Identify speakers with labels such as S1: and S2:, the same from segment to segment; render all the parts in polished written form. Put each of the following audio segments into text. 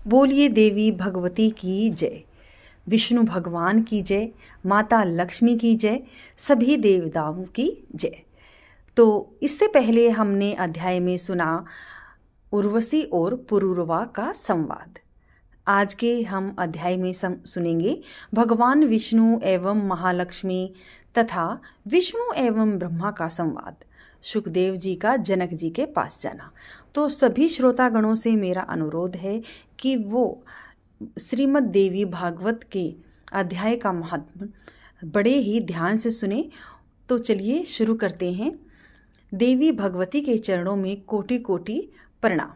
S1: बोलिए देवी भगवती की जय, विष्णु भगवान की जय, माता लक्ष्मी की जय, सभी देवताओं की जय। तो इससे पहले हमने अध्याय में सुना उर्वशी और पुरूरवा का संवाद। आज के हम अध्याय में सुनेंगे भगवान विष्णु एवं महालक्ष्मी तथा विष्णु एवं ब्रह्मा का संवाद। सुखदेव जी का जनक जी के पास जाना। तो सभी श्रोतागणों से मेरा अनुरोध है कि वो श्रीमद् देवी भागवत के अध्याय का महत्व बड़े ही ध्यान से सुने। तो चलिए शुरू करते हैं। देवी भगवती के चरणों में कोटि कोटि प्रणाम।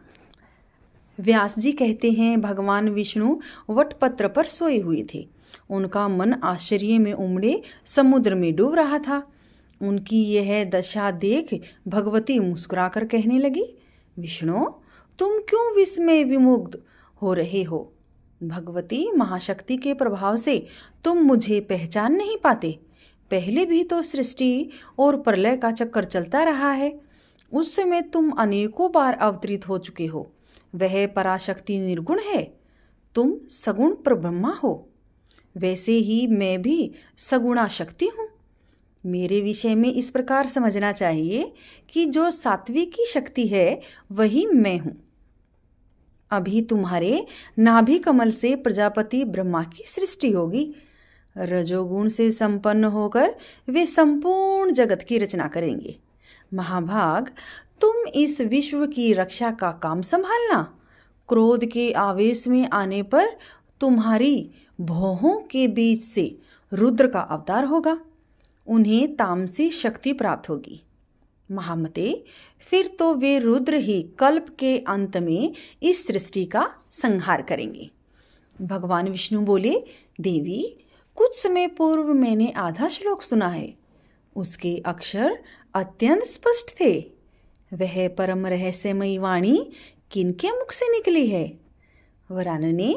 S1: व्यास जी कहते हैं, भगवान विष्णु वटपत्र पर सोए हुए थे। उनका मन आश्चर्य में उमड़े समुद्र में डूब रहा था। उनकी यह दशा देख भगवती मुस्कुराकर कहने लगी, विष्णु तुम क्यों विस्मय विमुग्ध हो रहे हो? भगवती महाशक्ति के प्रभाव से तुम मुझे पहचान नहीं पाते। पहले भी तो सृष्टि और प्रलय का चक्कर चलता रहा है। उस समय तुम अनेकों बार अवतरित हो चुके हो। वह पराशक्ति निर्गुण है, तुम सगुण परब्रह्मा हो। वैसे ही मैं भी सगुणा शक्ति हूँ। मेरे विषय में इस प्रकार समझना चाहिए कि जो सात्विकी शक्ति है वही मैं हूँ। अभी तुम्हारे नाभि कमल से प्रजापति ब्रह्मा की सृष्टि होगी। रजोगुण से संपन्न होकर वे संपूर्ण जगत की रचना करेंगे। महाभाग, तुम इस विश्व की रक्षा का काम संभालना। क्रोध के आवेश में आने पर तुम्हारी भौहों के बीच से रुद्र का अवतार होगा। उन्हें तामसी शक्ति प्राप्त होगी। महामते, फिर तो वे रुद्र ही कल्प के अंत में इस सृष्टि का संहार करेंगे। भगवान विष्णु बोले, देवी कुछ समय पूर्व मैंने आधा श्लोक सुना है। उसके अक्षर अत्यंत स्पष्ट थे। वह परम रहस्यमयी वाणी किनके मुख से निकली है? वरानने,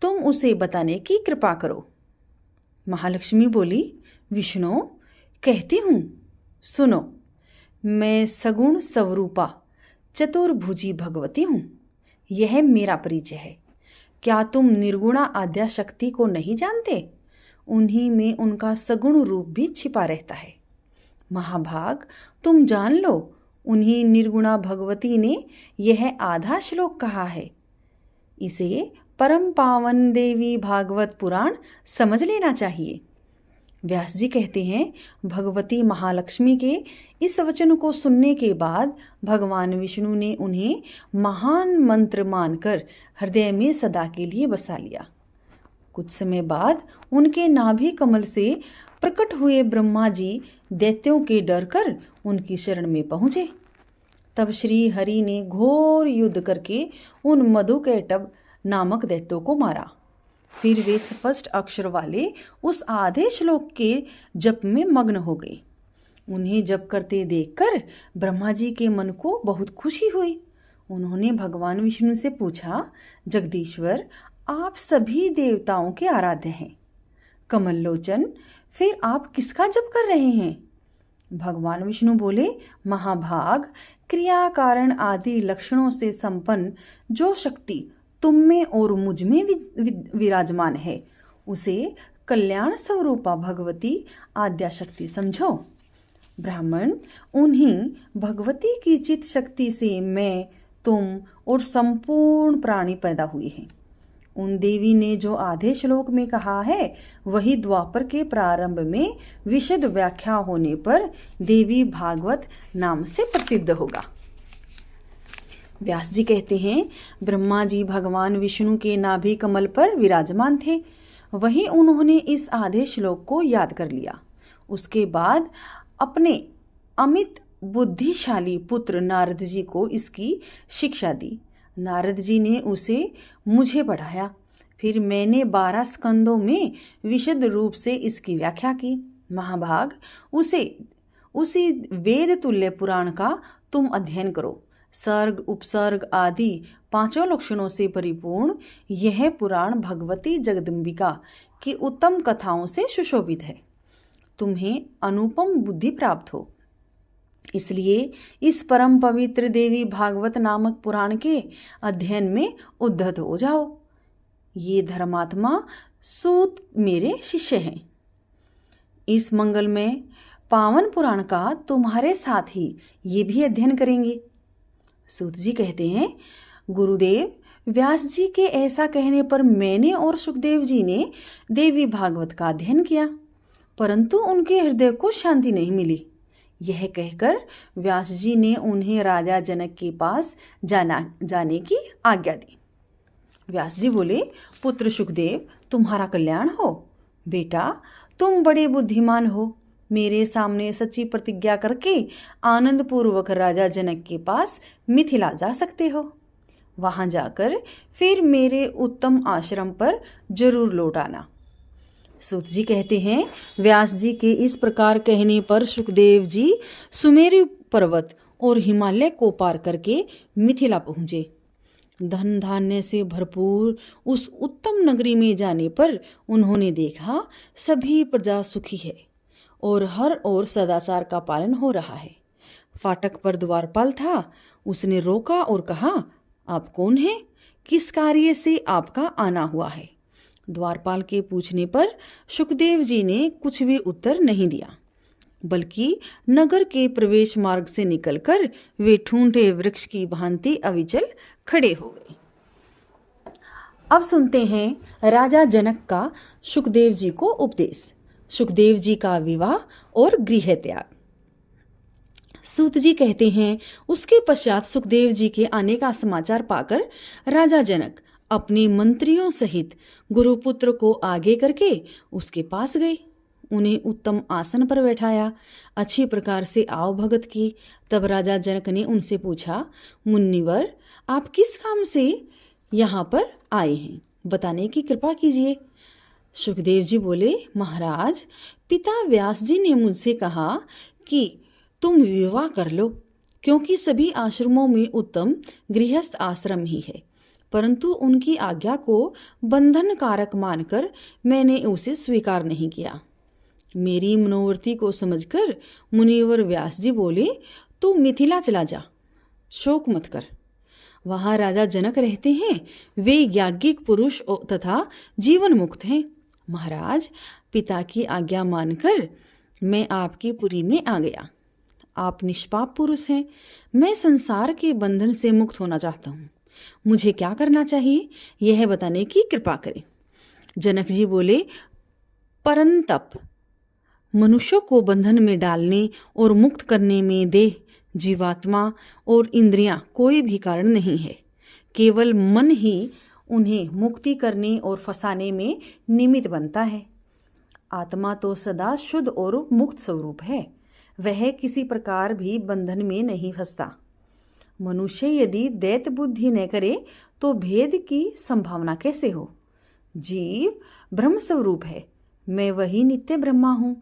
S1: तुम उसे बताने की कृपा करो। महालक्ष्मी बोली, विष्णु कहती हूँ, सुनो। मैं सगुण स्वरूपा चतुर्भुजी भगवती हूँ। यह मेरा परिचय है। क्या तुम निर्गुणा आद्या शक्ति को नहीं जानते? उन्हीं में उनका सगुण रूप भी छिपा रहता है। महाभाग, तुम जान लो, उन्हीं निर्गुणा भगवती ने यह आधा श्लोक कहा है। इसे परम पावन देवी भागवत पुराण समझ लेना चाहिए। व्यास जी कहते हैं, भगवती महालक्ष्मी के इस वचन को सुनने के बाद भगवान विष्णु ने उन्हें महान मंत्र मानकर हृदय में सदा के लिए बसा लिया। कुछ समय बाद उनके नाभि कमल से प्रकट हुए ब्रह्मा जी दैत्यों के डर कर उनकी शरण में पहुँचे। तब श्री हरि ने घोर युद्ध करके उन मधुकैटभ नामक दैत्यों को मारा। फिर वे स्पष्ट अक्षर वाले उस आधे श्लोक के जप में मग्न हो गए। उन्हें जप करते देखकर ब्रह्मा जी के मन को बहुत खुशी हुई। उन्होंने भगवान विष्णु से पूछा, जगदीश्वर आप सभी देवताओं के आराध्य हैं। कमल लोचन, फिर आप किसका जप कर रहे हैं? भगवान विष्णु बोले, महाभाग, क्रिया कारण आदि लक्षणों से संपन्न जो शक्ति तुम में और मुझ में विराजमान है, उसे कल्याण स्वरूपा भगवती आद्या शक्ति समझो। ब्राह्मण, उन्हीं भगवती की चित शक्ति से मैं, तुम और संपूर्ण प्राणी पैदा हुए हैं। उन देवी ने जो आधे श्लोक में कहा है वही द्वापर के प्रारंभ में विशद व्याख्या होने पर देवी भागवत नाम से प्रसिद्ध होगा। व्यास जी कहते हैं, ब्रह्मा जी भगवान विष्णु के नाभि कमल पर विराजमान थे। वही उन्होंने इस आधे श्लोक को याद कर लिया। उसके बाद अपने अमित बुद्धिशाली पुत्र नारद जी को इसकी शिक्षा दी। नारद जी ने उसे मुझे पढ़ाया। फिर मैंने 12 स्कंदों में विशद रूप से इसकी व्याख्या की। महाभाग, उसी वेद तुल्य पुराण का तुम अध्ययन करो। सर्ग उपसर्ग आदि 5 लक्षणों से परिपूर्ण यह पुराण भगवती जगदम्बिका की उत्तम कथाओं से सुशोभित है। तुम्हें अनुपम बुद्धि प्राप्त हो, इसलिए इस परम पवित्र देवी भागवत नामक पुराण के अध्ययन में उद्धत हो जाओ। ये धर्मात्मा सूत मेरे शिष्य हैं। इस मंगल में पावन पुराण का तुम्हारे साथ ही ये भी अध्ययन करेंगे। सूत जी कहते हैं, गुरुदेव, व्यास जी के ऐसा कहने पर मैंने और सुखदेव जी ने देवी भागवत का अध्ययन किया, परंतु उनके हृदय को शांति नहीं मिली। यह कहकर व्यास जी ने उन्हें राजा जनक के पास जाने की आज्ञा दी। व्यास जी बोले, पुत्र सुखदेव, तुम्हारा कल्याण हो। बेटा, तुम बड़े बुद्धिमान हो। मेरे सामने सच्ची प्रतिज्ञा करके आनंद पूर्वक राजा जनक के पास मिथिला जा सकते हो। वहां जाकर फिर मेरे उत्तम आश्रम पर जरूर लौट आना। सूत जी कहते हैं, व्यास जी के इस प्रकार कहने पर सुखदेव जी सुमेरु पर्वत और हिमालय को पार करके मिथिला पहुंचे। धन धान्य से भरपूर उस उत्तम नगरी में जाने पर उन्होंने देखा सभी प्रजा सुखी है और हर ओर सदाचार का पालन हो रहा है। फाटक पर द्वारपाल था। उसने रोका और कहा, आप कौन हैं? किस कार्य से आपका आना हुआ है? द्वारपाल के पूछने पर सुखदेव जी ने कुछ भी उत्तर नहीं दिया, बल्कि नगर के प्रवेश मार्ग से निकलकर वे ठूंठे वृक्ष की भांति अविचल खड़े हो गए। अब सुनते हैं राजा जनक का सुखदेव जी को उपदेश, सुखदेव जी का विवाह और गृह त्याग। सूत जी कहते हैं, उसके पश्चात सुखदेव जी के आने का समाचार पाकर राजा जनक अपने मंत्रियों सहित गुरुपुत्र को आगे करके उसके पास गए। उन्हें उत्तम आसन पर बैठाया, अच्छी प्रकार से आव भगत की। तब राजा जनक ने उनसे पूछा, मुनिवर, आप किस काम से यहाँ पर आए हैं? बताने की कृपा कीजिए। सुखदेव जी बोले, महाराज, पिता व्यास जी ने मुझसे कहा कि तुम विवाह कर लो, क्योंकि सभी आश्रमों में उत्तम गृहस्थ आश्रम ही है, परंतु उनकी आज्ञा को बंधन कारक मानकर मैंने उसे स्वीकार नहीं किया। मेरी मनोवृत्ति को समझकर मुनिवर व्यास जी बोले, तू मिथिला चला जा, शोक मत कर। वहां राजा जनक रहते हैं। वे याज्ञिक पुरुष तथा जीवन मुक्त हैं। महाराज, पिता की आज्ञा मानकर मैं आपकी पुरी में आ गया। आप निष्पाप पुरुष हैं। मैं संसार के बंधन से मुक्त होना चाहता हूँ। मुझे क्या करना चाहिए, यह बताने की कृपा करें। जनक जी बोले, परंतप, मनुष्यों को बंधन में डालने और मुक्त करने में देह, जीवात्मा और इंद्रियां कोई भी कारण नहीं है। केवल मन ही उन्हें मुक्ति करने और फंसाने में निमित्त बनता है। आत्मा तो सदा शुद्ध और मुक्त स्वरूप है। वह किसी प्रकार भी बंधन में नहीं फंसता। मनुष्य यदि दैत्य बुद्धि न करे तो भेद की संभावना कैसे हो? जीव ब्रह्म स्वरूप है। मैं वही नित्य ब्रह्मा हूँ।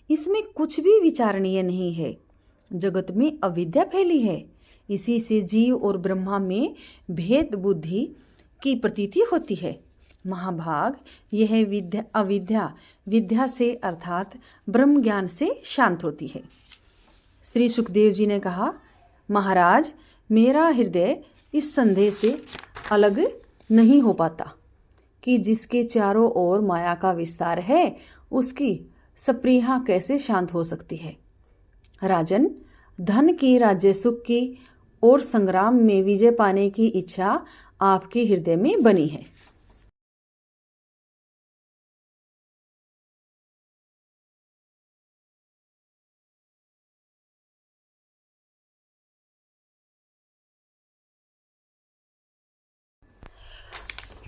S1: इसमें कुछ भी विचारणीय नहीं है। जगत में अविद्या फैली है। इसी से जीव और ब्रह्मा में भेद बुद्धि की प्रतीति होती है। महाभाग, यह अविद्या विद्या से अर्थात ब्रह्म ज्ञान से शांत होती है। श्री सुखदेव जी ने कहा, महाराज, मेरा हृदय इस संदेह से अलग नहीं हो पाता कि जिसके चारों ओर माया का विस्तार है, उसकी स्पृहा कैसे शांत हो सकती है। राजन, धन की, राज्य सुख की और संग्राम में विजय पाने की इच्छा आपके हृदय में बनी है।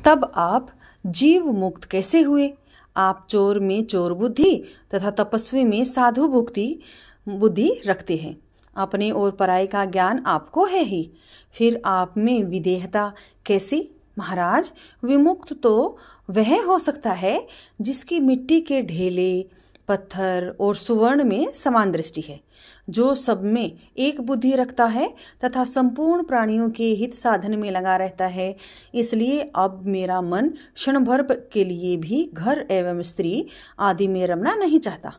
S1: तब आप जीव मुक्त कैसे हुए? आप चोर में चोर बुद्धि तथा तपस्वी में साधु बुद्धि रखते हैं। अपने और पराये का ज्ञान आपको है ही, फिर आप में विदेहता कैसी? महाराज, विमुक्त तो वह हो सकता है जिसकी मिट्टी के ढेले, पत्थर और सुवर्ण में समान दृष्टि है, जो सब में एक बुद्धि रखता है तथा संपूर्ण प्राणियों के हित साधन में लगा रहता है। इसलिए अब मेरा मन क्षण भर के लिए भी घर एवं स्त्री आदि में रमना नहीं चाहता।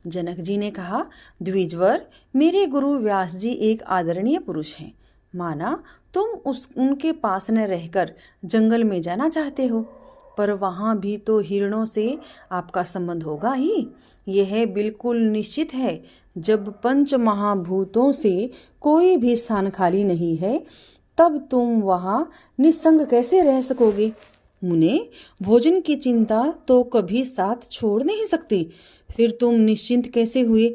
S1: जनक जी ने कहा, द्विजवर, मेरे गुरु व्यास जी एक आदरणीय पुरुष हैं। माना तुम उनके पास न रहकर जंगल में जाना चाहते हो, पर वहाँ भी तो हिरणों से आपका संबंध होगा ही। यह बिल्कुल निश्चित है। जब पंच महाभूतों से कोई भी स्थान खाली नहीं है, तब तुम वहाँ निस्संग कैसे रह सकोगे? मुने, भोजन की चिंता तो कभी साथ छोड़ नहीं सकती। फिर तुम निश्चिंत कैसे हुए?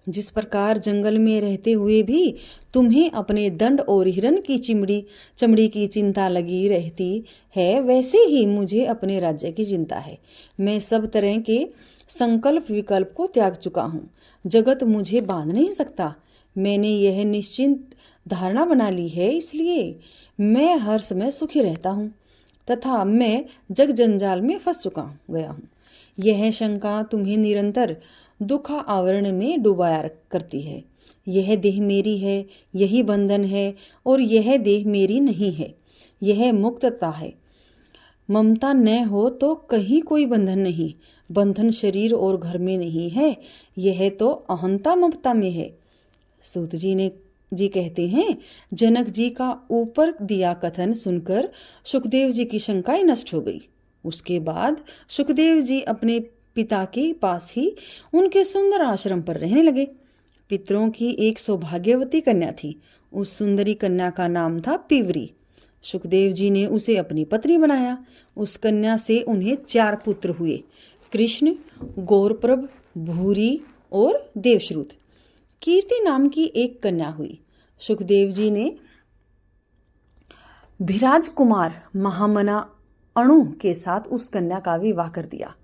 S1: जिस प्रकार जंगल में रहते हुए भी तुम्हें अपने दंड और हिरण की चमड़ी की चिंता लगी रहती है, वैसे ही मुझे अपने राज्य की चिंता है। मैं सब तरह के संकल्प विकल्प को त्याग चुका हूँ। जगत मुझे बांध नहीं सकता। मैंने यह निश्चिंत धारणा बना ली है, इसलिए मैं हर समय सुखी रहता हूँ तथा मैं जग जंजाल में फंस गया हूँ। यह शंका तुम्हें निरंतर दुख आवरण में डुबाया करती है। यह देह मेरी है, यही बंधन है, और यह देह मेरी नहीं है, यह मुक्तता है। ममता न हो तो कहीं कोई बंधन नहीं। बंधन शरीर और घर में नहीं है, यह तो अहंता ममता में है। सूत जी कहते हैं, जनक जी का ऊपर दिया कथन सुनकर सुखदेव जी की शंकाएं नष्ट हो गई। उसके बाद सुखदेव जी अपने पिता के पास ही उनके सुंदर आश्रम पर रहने लगे। पितरों की एक सौभाग्यवती कन्या थी। उस सुंदरी कन्या का नाम था पीवरी। सुखदेव जी ने उसे अपनी पत्नी बनाया। उस कन्या से उन्हें 4 पुत्र हुए, कृष्ण, गौरप्रभ, भूरी और देवश्रुत। कीर्ति नाम की एक कन्या हुई। सुखदेव जी ने भिराज कुमार महामना अणु के साथ उस कन्या का विवाह कर दिया।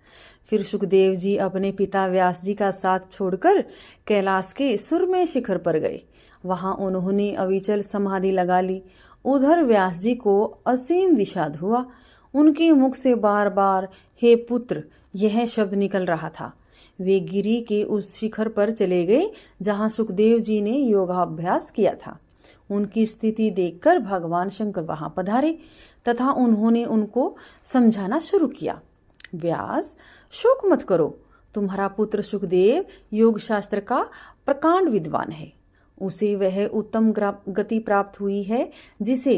S1: फिर सुखदेव जी अपने पिता व्यास जी का साथ छोड़कर कैलाश के सुरम्य शिखर पर गए। वहां उन्होंने अविचल समाधि लगा ली। उधर व्यास जी को असीम विषाद हुआ। उनके मुख से बार बार हे पुत्र यह शब्द निकल रहा था। वे गिरी के उस शिखर पर चले गए जहां सुखदेव जी ने योगाभ्यास किया था। उनकी स्थिति देखकर भगवान शंकर वहां पधारे तथा उन्होंने उनको समझाना शुरू किया। व्यास, शोक मत करो। तुम्हारा पुत्र सुखदेव योग शास्त्र का प्रकांड विद्वान है। उसे वह उत्तम गति प्राप्त हुई है जिसे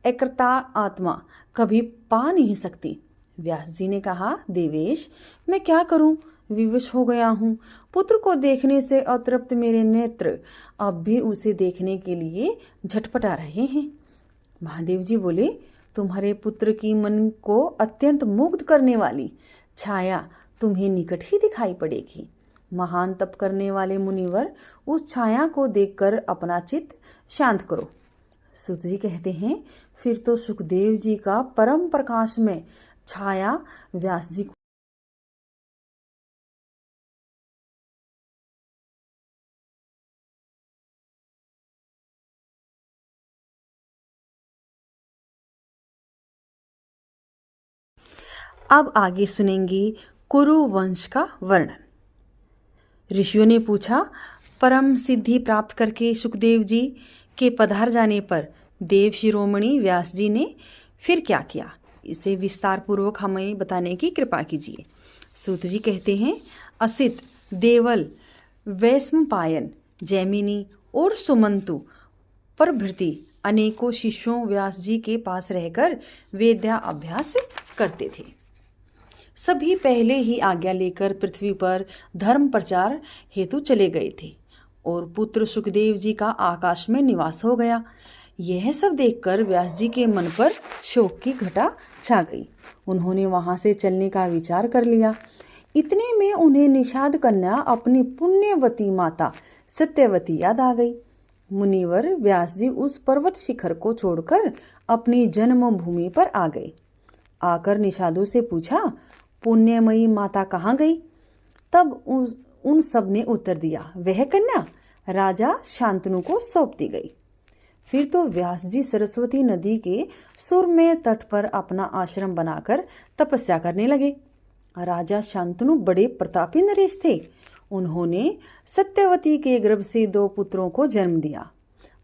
S1: एकता आत्मा कभी पा नहीं सकती। व्यास जी ने कहा, देवेश, मैं क्या करूं? विवश हो गया हूँ। पुत्र को देखने से अतृप्त मेरे नेत्र अब भी उसे देखने के लिए झटपटा रहे हैं। महादेव जी बोले, तुम्हारे पुत्र की मन को अत्यंत मुग्ध करने वाली छाया तुम्हें निकट ही दिखाई पड़ेगी। महान तप करने वाले मुनिवर, उस छाया को देखकर अपना चित्त शांत करो। सूत जी कहते हैं, फिर तो सुखदेव जी का परम प्रकाश में छाया व्यास जी को अब आगे सुनेंगे कुरु वंश का वर्णन। ऋषियों ने पूछा, परम सिद्धि प्राप्त करके सुखदेव जी के पधार जाने पर देव शिरोमणि व्यास जी ने फिर क्या किया? इसे विस्तार पूर्वक हमें बताने की कृपा कीजिए। सूत जी कहते हैं, असित, देवल, वैश्वपायन, जैमिनी और सुमंतु प्रभृति अनेकों शिष्यों व्यास जी के पास रहकर वेद्या अभ्यास करते थे। सभी पहले ही आज्ञा लेकर पृथ्वी पर धर्म प्रचार हेतु चले गए थे और पुत्र सुखदेव जी का आकाश में निवास हो गया। यह सब देखकर व्यास जी के मन पर शोक की घटा छा गई। उन्होंने वहां से चलने का विचार कर लिया। इतने में उन्हें निषाद कन्या अपनी पुण्यवती माता सत्यवती याद आ गई। मुनिवर व्यास जी उस पर्वत शिखर को छोड़कर अपनी जन्मभूमि पर आ गए। आकर निषादों से पूछा, पुण्यमयी माता कहाँ गई? तब उन सब ने उत्तर दिया, वह कन्या राजा शांतनु को सौंप दी गई। फिर तो व्यास जी सरस्वती नदी के सुरम्य तट पर अपना आश्रम बनाकर तपस्या करने लगे। राजा शांतनु बड़े प्रतापी नरेश थे। उन्होंने सत्यवती के गर्भ से 2 पुत्रों को जन्म दिया।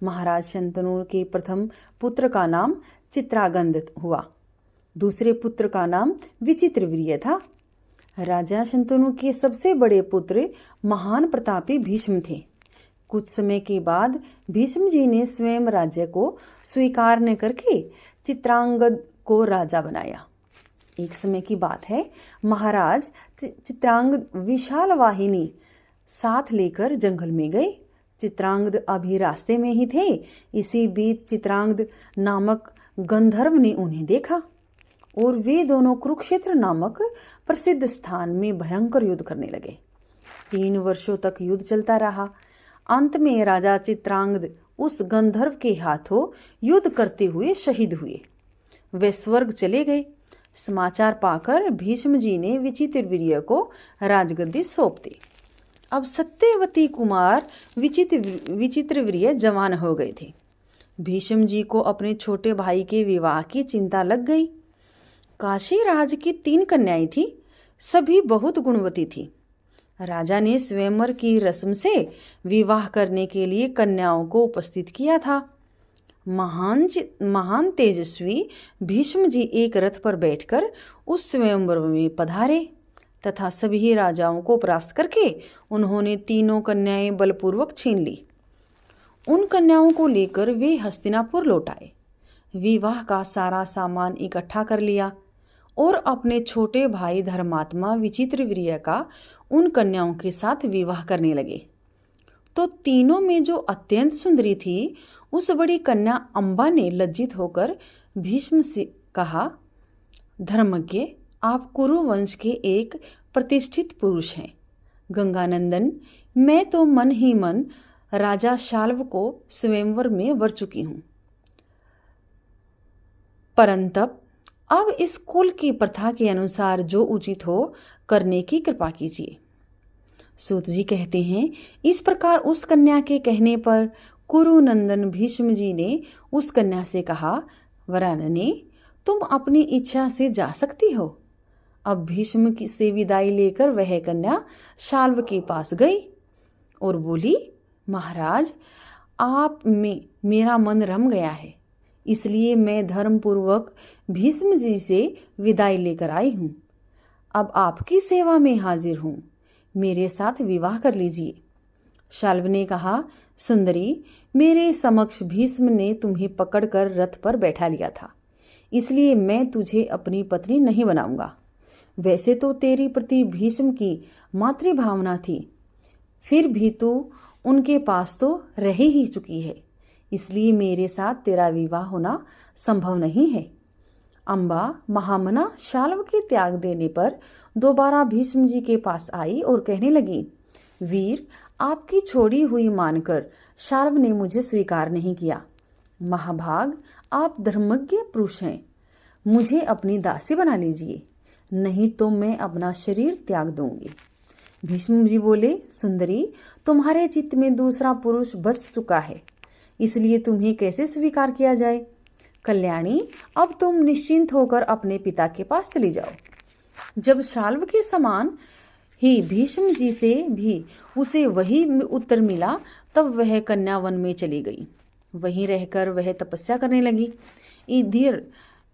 S1: महाराज शांतनु के प्रथम पुत्र का नाम चित्रांगद हुआ। दूसरे पुत्र का नाम विचित्रवीर्य था। राजा शांतनु के सबसे बड़े पुत्र महान प्रतापी भीष्म थे। कुछ समय के बाद भीष्म जी ने स्वयं राज्य को स्वीकार न करके चित्रांगद को राजा बनाया। एक समय की बात है, महाराज चित्रांगद विशाल वाहिनी साथ लेकर जंगल में गए। चित्रांगद अभी रास्ते में ही थे। इसी बीच चित्रांगद नामक गंधर्व ने उन्हें देखा और वे दोनों कुरुक्षेत्र नामक प्रसिद्ध स्थान में भयंकर युद्ध करने लगे। 3 वर्षों तक युद्ध चलता रहा। अंत में राजा चित्रांगद उस गंधर्व के हाथों युद्ध करते हुए शहीद हुए। वे स्वर्ग चले गए। समाचार पाकर भीष्म जी ने विचित्रवीर्य को राजगद्दी सौंप दी। अब सत्यवती कुमार विचित्रवीर्य जवान हो गए थे। भीष्म जी को अपने छोटे भाई के विवाह की चिंता लग गई। काशी राज की 3 कन्याएं थी, सभी बहुत गुणवती थी। राजा ने स्वयंवर की रस्म से विवाह करने के लिए कन्याओं को उपस्थित किया था। महान तेजस्वी भीष्म जी एक रथ पर बैठकर उस स्वयंवर में पधारे तथा सभी राजाओं को परास्त करके उन्होंने 3 कन्याएं बलपूर्वक छीन ली। उन कन्याओं को लेकर वे हस्तिनापुर लौट आए। विवाह का सारा सामान इकट्ठा कर लिया और अपने छोटे भाई धर्मात्मा विचित्रवीर्य का उन कन्याओं के साथ विवाह करने लगे। तो तीनों में जो अत्यंत सुंदरी थी, उस बड़ी कन्या अम्बा ने लज्जित होकर भीष्म से कहा, धर्मज्ञ, आप कुरु वंश के एक प्रतिष्ठित पुरुष हैं। गंगानंदन, मैं तो मन ही मन राजा शाल्व को स्वयंवर में वर चुकी हूँ, परंतप अब इस कुल की प्रथा के अनुसार जो उचित हो करने की कृपा कीजिए। सूत जी कहते हैं, इस प्रकार उस कन्या के कहने पर कुरुनंदन भीष्म जी ने उस कन्या से कहा, वरानने, तुम अपनी इच्छा से जा सकती हो। अब भीष्म से विदाई लेकर वह कन्या शाल्व के पास गई और बोली, महाराज, आप में मेरा मन रम गया है, इसलिए मैं धर्मपूर्वक भीष्म जी से विदाई लेकर आई हूँ। अब आपकी सेवा में हाजिर हूँ, मेरे साथ विवाह कर लीजिए। शाल्व ने कहा, सुंदरी, मेरे समक्ष भीष्म ने तुम्हें पकड़कर रथ पर बैठा लिया था, इसलिए मैं तुझे अपनी पत्नी नहीं बनाऊंगा। वैसे तो तेरी प्रति भीष्म की मातृभावना थी, फिर भी तू उनके पास तो रह ही चुकी है, इसलिए मेरे साथ तेरा विवाह होना संभव नहीं है। अम्बा महामना शाल्व के त्याग देने पर दोबारा भीष्म जी के पास आई और कहने लगी, वीर, आपकी छोड़ी हुई मानकर शाल्व ने मुझे स्वीकार नहीं किया। महाभाग, आप धर्मज्ञ पुरुष हैं, मुझे अपनी दासी बना लीजिए, नहीं तो मैं अपना शरीर त्याग दूंगी। भीष्म जी बोले, सुंदरी, तुम्हारे चित्त में दूसरा पुरुष बस चुका है, इसलिए तुम्हें कैसे स्वीकार किया जाए। कल्याणी, अब तुम निश्चिंत होकर अपने पिता के पास चली जाओ। जब शाल्व के समान ही भीष्म जी से भी उसे वही उत्तर मिला, तब वह कन्या वन में चली गई। वहीं रहकर वह तपस्या करने लगी।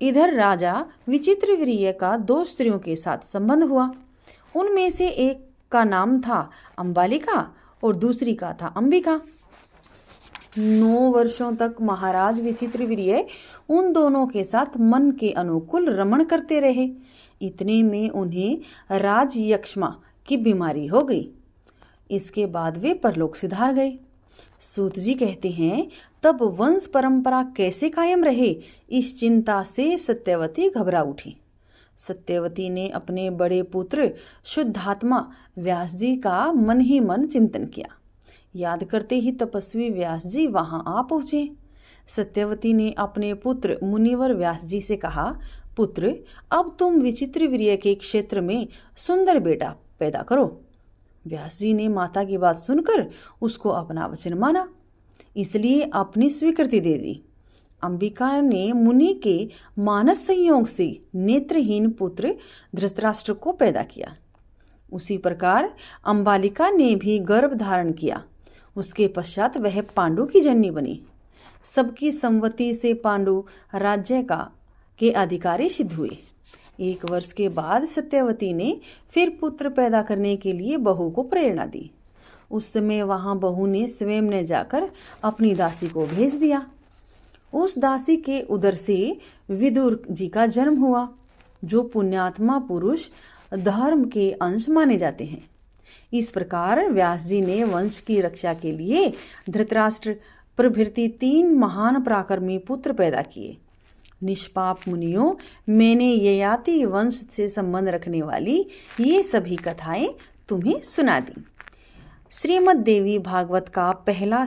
S1: इधर राजा विचित्रवीर्य का 2 स्त्रियों के साथ संबंध हुआ। उनमें से एक का नाम था अंबालिका और दूसरी का था अंबिका। 9 वर्षों तक महाराज विचित्रवीर्य उन दोनों के साथ मन के अनुकूल रमण करते रहे। इतने में उन्हें राजयक्ष्मा की बीमारी हो गई। इसके बाद वे परलोक सिधार गए। सूत जी कहते हैं, तब वंश परंपरा कैसे कायम रहे, इस चिंता से सत्यवती घबरा उठी। सत्यवती ने अपने बड़े पुत्र शुद्धात्मा व्यास जी का मन ही मन चिंतन किया। याद करते ही तपस्वी व्यास जी वहां आ पहुंचे। सत्यवती ने अपने पुत्र मुनिवर व्यास जी से कहा, पुत्र, अब तुम विचित्रवीर्य के क्षेत्र में सुंदर बेटा पैदा करो। व्यास जी ने माता की बात सुनकर उसको अपना वचन माना, इसलिए अपनी स्वीकृति दे दी। अंबिका ने मुनि के मानस संयोग से नेत्रहीन पुत्र धृतराष्ट्र को पैदा किया। उसी प्रकार अंबालिका ने भी गर्भ धारण किया। उसके पश्चात वह पांडु की जननी बनी। सबकी सम्मति से पांडु राज्य के अधिकारी सिद्ध हुए। 1 वर्ष के बाद सत्यवती ने फिर पुत्र पैदा करने के लिए बहू को प्रेरणा दी। उस समय वहां बहू ने स्वयं ने जाकर अपनी दासी को भेज दिया। उस दासी के उदर से विदुर जी का जन्म हुआ। जो पुण्यात्मा पुरुष धर्म के अंश माने जाते हैं। इस प्रकार व्यास जी ने वंश की रक्षा के लिए धृतराष्ट्र प्रभृति 3 महान पराक्रमी पुत्र पैदा किए। निष्पाप मुनियों, मैंने ययाति वंश से संबंध रखने वाली ये सभी कथाएं तुम्हें सुना दी। श्रीमद् देवी भागवत का पहला